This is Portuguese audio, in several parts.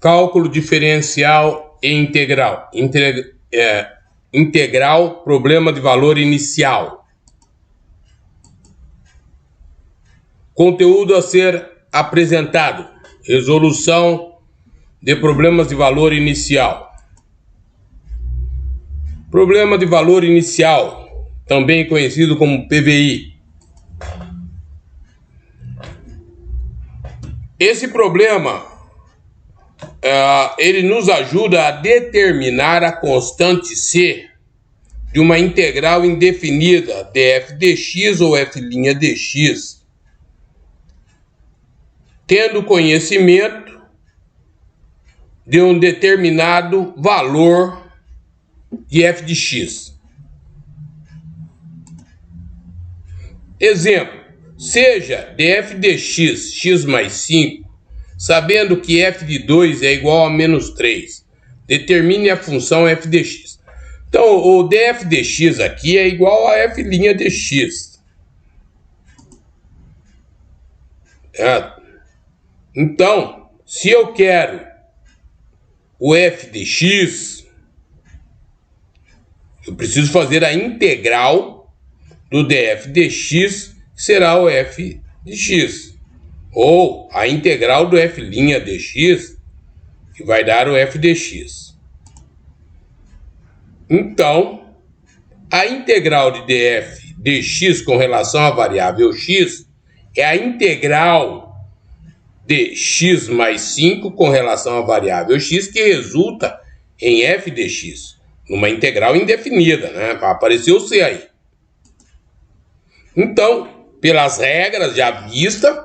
Cálculo diferencial e integral. Integral, problema de valor inicial. Conteúdo a ser apresentado. Resolução de problemas de valor inicial. Problema de valor inicial, também conhecido como PVI. Esse problema, ele nos ajuda a determinar a constante C de uma integral indefinida de f de x ou f' de x, tendo conhecimento de um determinado valor de f de x. Exemplo, seja de f de x, x mais 5, sabendo que f de 2 é igual a menos 3. Determine a função f de x. Então, o df de x aqui é igual a f' de x. Então, se eu quero o f de x, eu preciso fazer a integral do df de x, que será o f de x. Ou a integral do f' de x, que vai dar o f de x. Então, a integral de df de x com relação à variável x é a integral de x mais 5 com relação à variável x, que resulta em f de x. Numa integral indefinida, né? Vai aparecer o C aí. Então, pelas regras já vistas,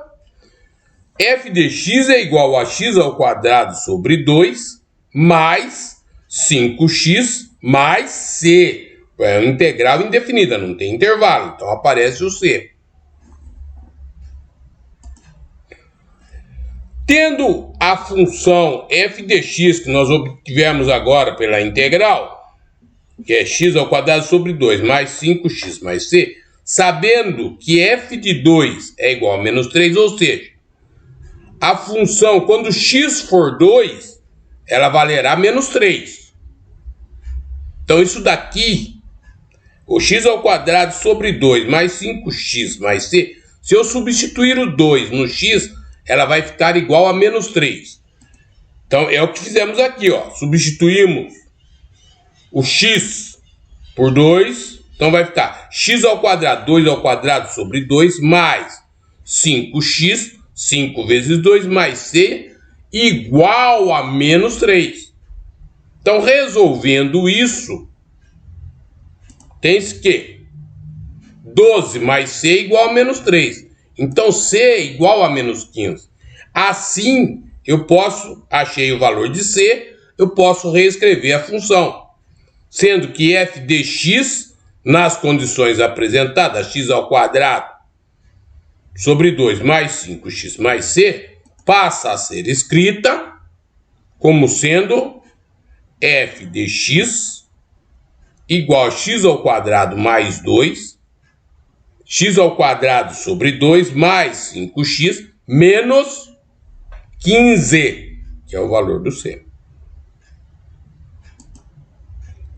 f de x é igual a x ao quadrado sobre 2 mais 5x mais c. É uma integral indefinida, não tem intervalo, então aparece o C. Tendo a função f de x que nós obtivemos agora pela integral, que é x ao quadrado sobre 2 mais 5x mais c, sabendo que f de 2 é igual a menos 3, ou seja, a função, quando x for 2, ela valerá menos 3. Então, isso daqui, o x ao quadrado sobre 2 mais 5x mais c, se eu substituir o 2 no x, ela vai ficar igual a menos 3. Então, é o que fizemos aqui, ó. Substituímos o x por 2, então vai ficar x ao quadrado, 2 ao quadrado sobre 2, mais 5x, 5 vezes 2, mais c, igual a menos 3. Então, resolvendo isso, tem-se que 12 mais c igual a menos 3. Então, c é igual a menos 15. Assim, eu posso, achei o valor de c, eu posso reescrever a função, sendo que f de x, nas condições apresentadas, x ao quadrado sobre 2 mais 5x mais c, passa a ser escrita como sendo f de x igual a x ao quadrado mais 2, x ao quadrado sobre 2 mais 5x menos 15, que é o valor do C.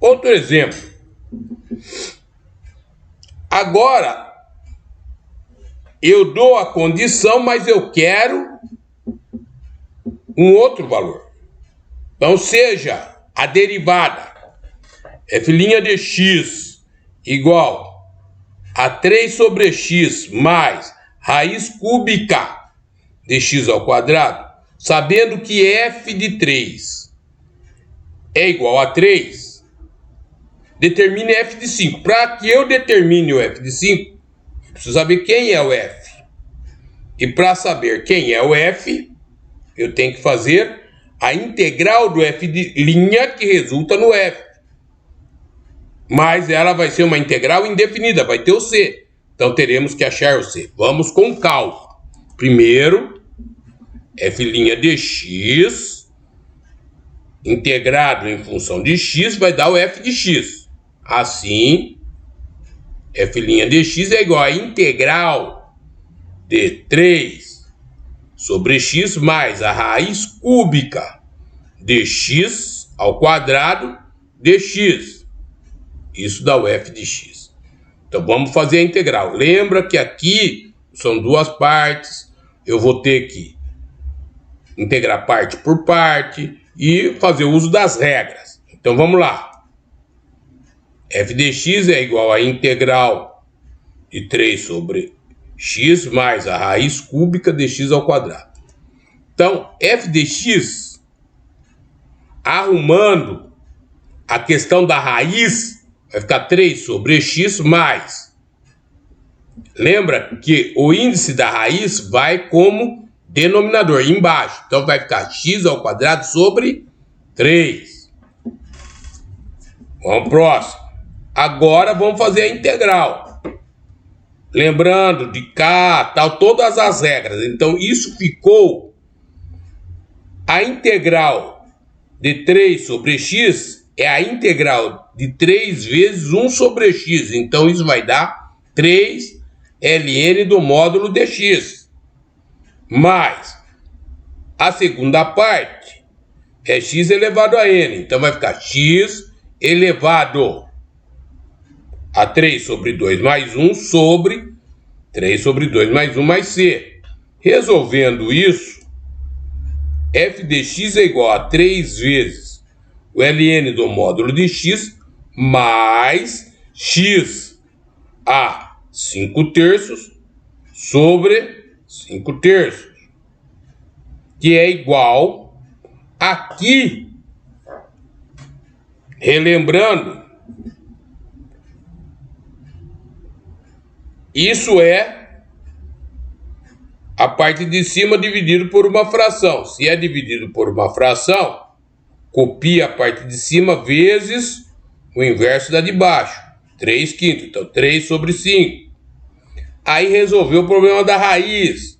Outro exemplo. Agora, eu dou a condição, mas eu quero um outro valor. Então, seja a derivada f' de x igual a 3 sobre x mais raiz cúbica de x ao quadrado, sabendo que f de 3 é igual a 3, determine f de 5. Para que eu determine o f de 5, eu preciso saber quem é o f. E para saber quem é o f, eu tenho que fazer a integral do f' que resulta no f. Mas ela vai ser uma integral indefinida, vai ter o c. Então teremos que achar o c. Vamos com cálculo. Primeiro, f' de x integrado em função de x vai dar o f de x. Assim, f' de x é igual a integral de 3 sobre x mais a raiz cúbica dx ao quadrado dx. Isso dá o f de x. Então vamos fazer a integral. Lembra que aqui são duas partes. Eu vou ter que integrar parte por parte e fazer uso das regras. Então vamos lá. F de x é igual a integral de 3 sobre x mais a raiz cúbica de x ao quadrado. Então, f de x, arrumando a questão da raiz, vai ficar 3 sobre x mais. Lembra que o índice da raiz vai como denominador embaixo. Então vai ficar x ao quadrado sobre 3. Vamos pro próximo. Agora vamos fazer a integral. Lembrando de k, tal, todas as regras. Então isso ficou a integral de 3 sobre x é a integral de 3 vezes 1 sobre x. Então isso vai dar 3 ln do módulo dx. Mais a segunda parte é x elevado a n. Então vai ficar x elevado a 3 sobre 2 mais 1 sobre 3 sobre 2 mais 1 mais c. Resolvendo isso, f de x é igual a 3 vezes o ln do módulo de x mais x a 5 terços sobre 5 terços, que é igual, aqui, relembrando, isso é a parte de cima dividido por uma fração. Se é dividido por uma fração, copia a parte de cima vezes o inverso da de baixo. 3 quintos, então 3 sobre 5. Aí resolveu o problema da raiz.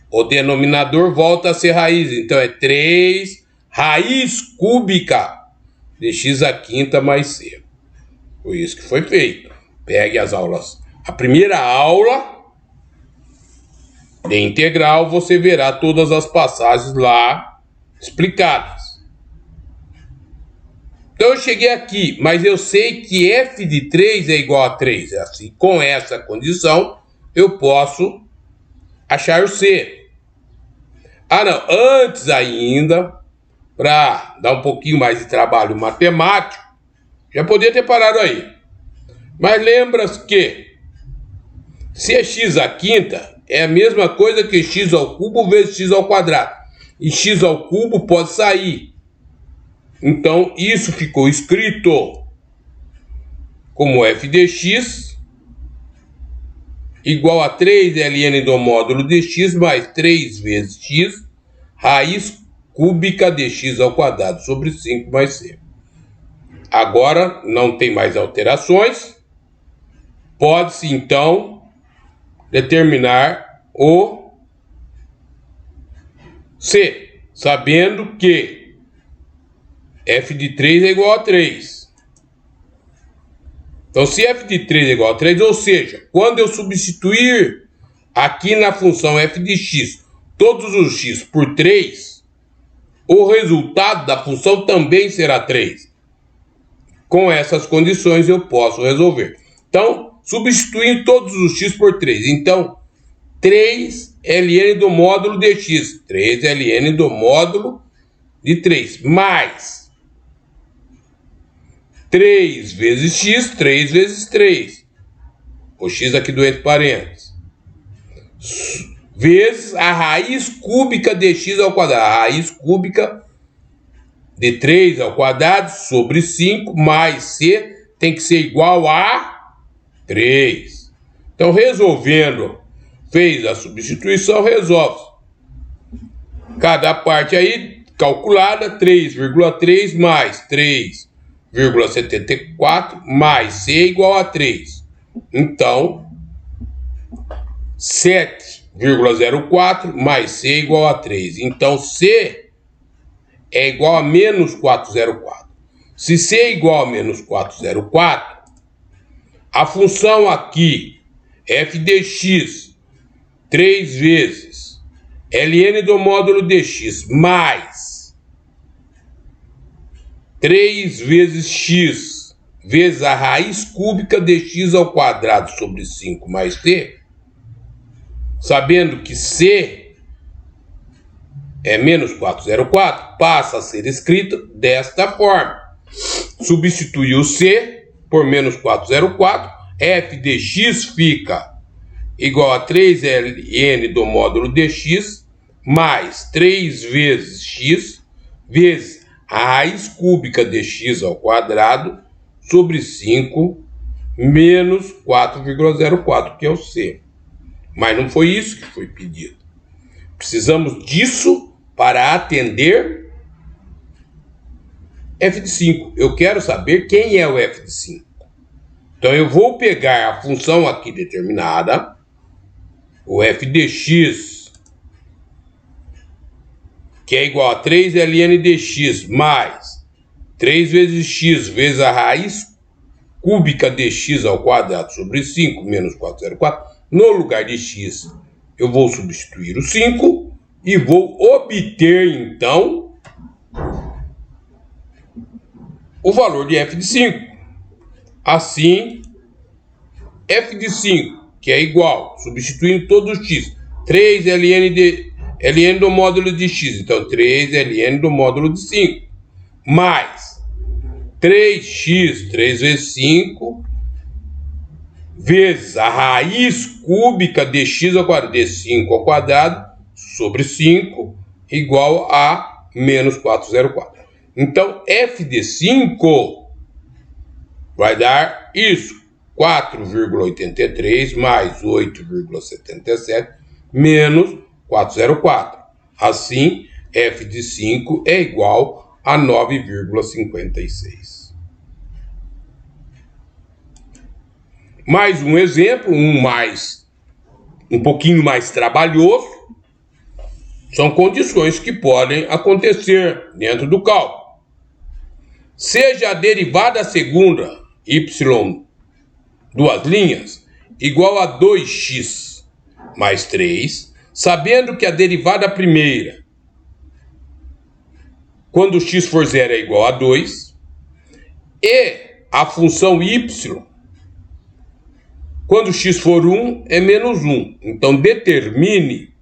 O denominador volta a ser raiz. Então é 3 raiz cúbica de x à quinta mais c. Foi isso que foi feito. Pegue as aulas. A primeira aula de integral, você verá todas as passagens lá explicadas. Então eu cheguei aqui, mas eu sei que f de 3 é igual a 3. Assim, com essa condição, eu posso achar o c. Ah não, antes ainda, para dar um pouquinho mais de trabalho matemático, já podia ter parado aí. Mas lembra-se que se é x à quinta, é a mesma coisa que x ao cubo vezes x ao quadrado. E x ao cubo pode sair. Então, isso ficou escrito como f de x igual a 3 ln do módulo de x mais 3 vezes x raiz cúbica de x ao quadrado sobre 5 mais c. Agora, não tem mais alterações. Pode-se, então, determinar o c, sabendo que f de 3 é igual a 3. Então, se f de 3 é igual a 3, ou seja, quando eu substituir aqui na função f de x todos os x por 3, o resultado da função também será 3. Com essas condições eu posso resolver. Então, substituindo todos os x por 3. Então, 3 ln do módulo de x. 3 ln do módulo de 3. Mais 3 vezes x, 3 vezes 3. O x aqui do entre parênteses. Vezes a raiz cúbica de x ao quadrado. A raiz cúbica de 3 ao quadrado sobre 5 mais c tem que ser igual a 3. Então, resolvendo, fez a substituição, resolve. Cada parte aí calculada, 3,3 mais 3,74 mais c igual a 3. Então, 7,04 mais c igual a 3. Então, c é igual a menos 404. Se c é igual a menos 404, a função aqui, f de x, 3 vezes ln do módulo de x mais 3 vezes x vezes a raiz cúbica de x ao quadrado sobre 5 mais t, sabendo que c é menos 404, passa a ser escrito desta forma. Substitui o c por menos 404, f de x fica igual a 3ln do módulo dx mais 3 vezes x vezes a raiz cúbica de x ao quadrado sobre 5 menos 4,04, que é o c. Mas não foi isso que foi pedido. Precisamos disso para atender f de 5. Eu quero saber quem é o f de 5. Então eu vou pegar a função aqui determinada, o f de x, que é igual a 3ln dx mais 3 vezes x vezes a raiz cúbica de x ao quadrado sobre 5 menos 404. No lugar de x, eu vou substituir o 5 e vou obter, então, o valor de f de 5. Assim, f de 5, que é igual, substituindo todo o x, 3ln do módulo de x, então 3ln do módulo de 5, mais 3x, 3 vezes 5, vezes a raiz cúbica de x ao quadrado, de 5 ao quadrado, sobre 5, igual a menos 404. Então, f de 5 vai dar isso, 4,83 mais 8,77 menos 404. Assim, f de 5 é igual a 9,56. Mais um exemplo, um pouquinho mais trabalhoso, são condições que podem acontecer dentro do cálculo. Seja a derivada segunda, y, duas linhas, igual a 2x mais 3, sabendo que a derivada primeira, quando x for 0 é igual a 2, e a função y, quando x for 1, é menos 1. Então, determine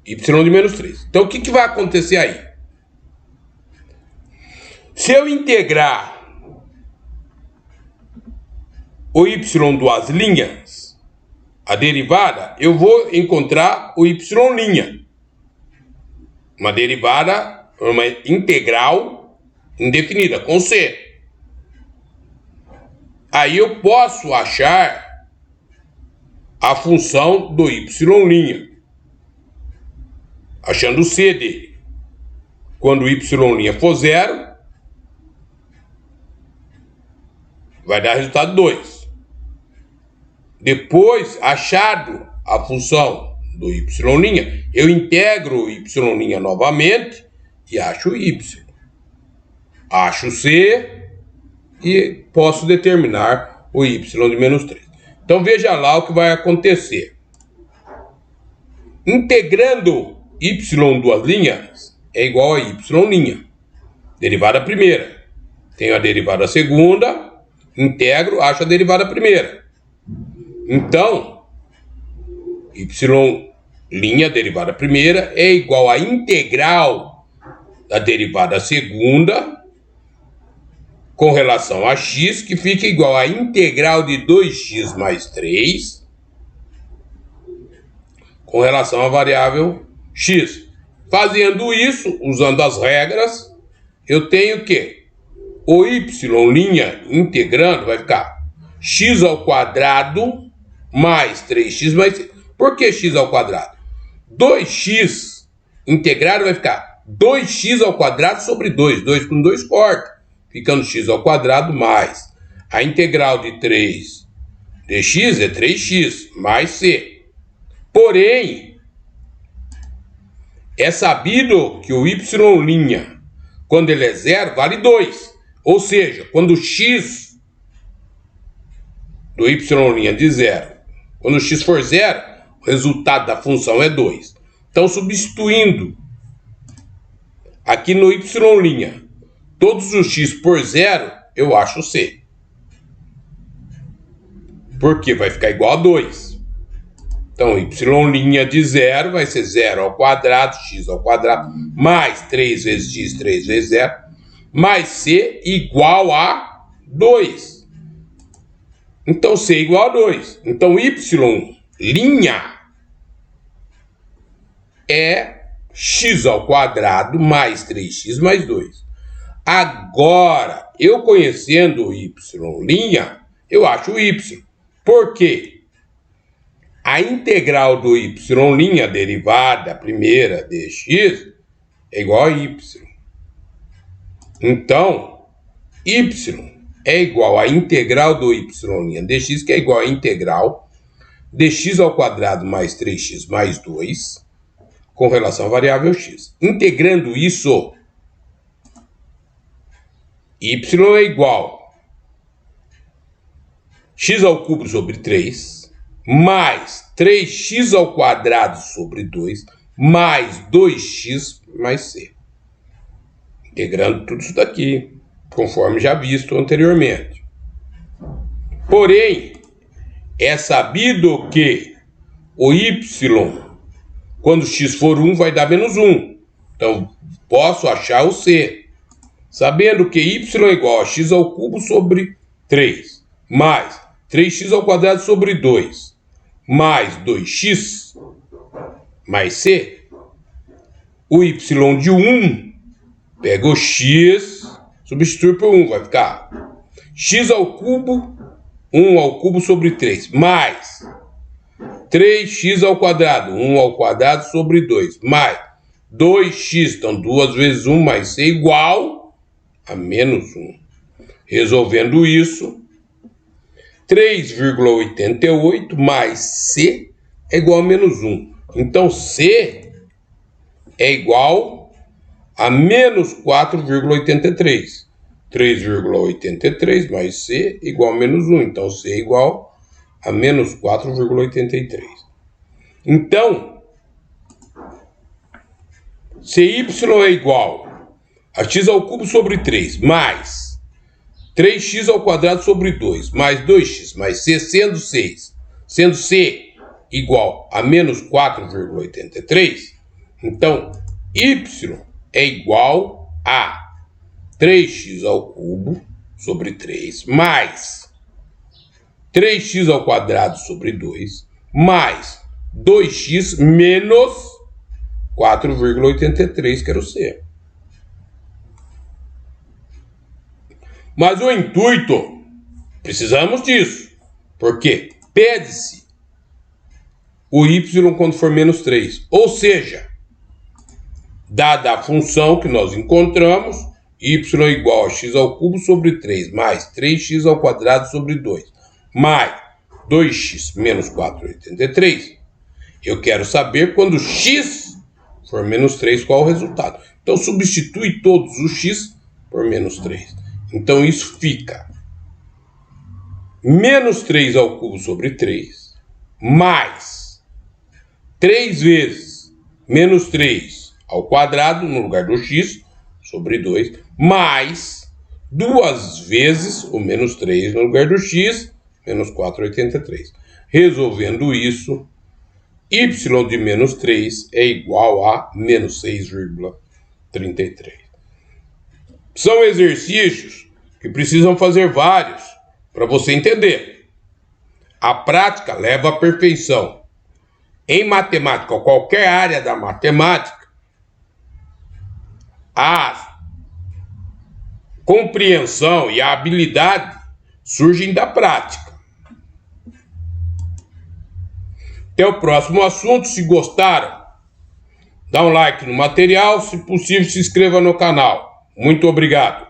y de menos 3. Então, o que vai acontecer aí? Se eu integrar o y duas linhas, a derivada, eu vou encontrar o y'. Uma derivada, uma integral indefinida, com c. Aí eu posso achar a função do y', achando o c dele. Quando o y' for 0, vai dar resultado 2. Depois, achado a função do y', eu integro o y' novamente e acho o y. Acho o c e posso determinar o y de menos 3. Então, veja lá o que vai acontecer. Integrando y duas linhas é igual a y'. Derivada primeira. Tenho a derivada segunda, integro, acho a derivada primeira. Então, y', derivada primeira, é igual à integral da derivada segunda com relação a x, que fica igual à integral de 2x mais 3 com relação à variável x. Fazendo isso, usando as regras, eu tenho que o y' integrando vai ficar x ao quadrado mais 3x mais 3. Por que x ao quadrado? 2x integrado vai ficar 2x ao quadrado sobre 2. 2 com 2 corta. Ficando x ao quadrado mais a integral de 3 dx é 3x mais c. Porém, é sabido que o y', quando ele é 0, vale 2. Ou seja, quando o x do y' de 0, quando o x for 0, o resultado da função é 2. Então, substituindo aqui no y', todos os x por zero, eu acho C. Porque vai ficar igual a 2. Então, y' de zero vai ser 0 ao quadrado, x ao quadrado, mais 3 vezes x, 3 vezes 0, mais C igual a 2. Então, C igual a 2. Então, y' é x ao quadrado mais 3x mais 2. Agora, eu conhecendo o y', eu acho o y. Por quê? A integral do y', a derivada primeira de x, é igual a y. Então, y é igual à integral do y' dx, que é igual à integral de x ao quadrado mais 3x mais 2, com relação à variável x. Integrando isso, y é igual a x ao cubo sobre 3, mais 3x ao quadrado sobre 2, mais 2x mais c. Integrando tudo isso daqui, conforme já visto anteriormente. Porém, é sabido que o y, quando x for 1, vai dar menos 1. Então, posso achar o c. Sabendo que y é igual a x ao cubo sobre 3, mais 3x ao quadrado sobre 2, mais 2x mais c, o y de 1, pega o x, substitui por 1, vai ficar x ao cubo, 1 ao cubo sobre 3, mais 3x ao quadrado, 1 ao quadrado sobre 2, mais 2x, então 2 vezes 1 mais c igual a menos 1. Resolvendo isso, 3,88 mais c é igual a menos 1. Então, c é igual a menos 4,83. 3,83 mais c igual a menos 1. Então, c é igual a menos 4,83. Então, se y é igual a x ao cubo sobre 3, mais 3x ao quadrado sobre 2, mais 2x, mais c, sendo c igual a menos 4,83, então, y é igual a 3x ao cubo sobre 3, mais 3x ao quadrado sobre 2, mais 2x menos 4,83, que era o c. Mas o intuito, precisamos disso, porque pede-se o y quando for menos 3. Ou seja, dada a função que nós encontramos, y é igual a x ao cubo sobre 3, mais 3x ao quadrado sobre 2, mais 2x menos 4,83. Eu quero saber quando x for menos 3, qual é o resultado. Então, substitui todos os x por menos 3. Então, isso fica menos 3 ao cubo sobre 3, mais 3 vezes menos 3 ao quadrado, no lugar do x, sobre 2, mais 2 vezes o menos 3 no lugar do x, menos 4,83. Resolvendo isso, y de menos 3 é igual a menos 6,33. São exercícios que precisam fazer vários para você entender. A prática leva à perfeição. Em matemática, ou qualquer área da matemática, a compreensão e a habilidade surgem da prática. Até o próximo assunto. Se gostaram, dá um like no material. Se possível, se inscreva no canal. Muito obrigado.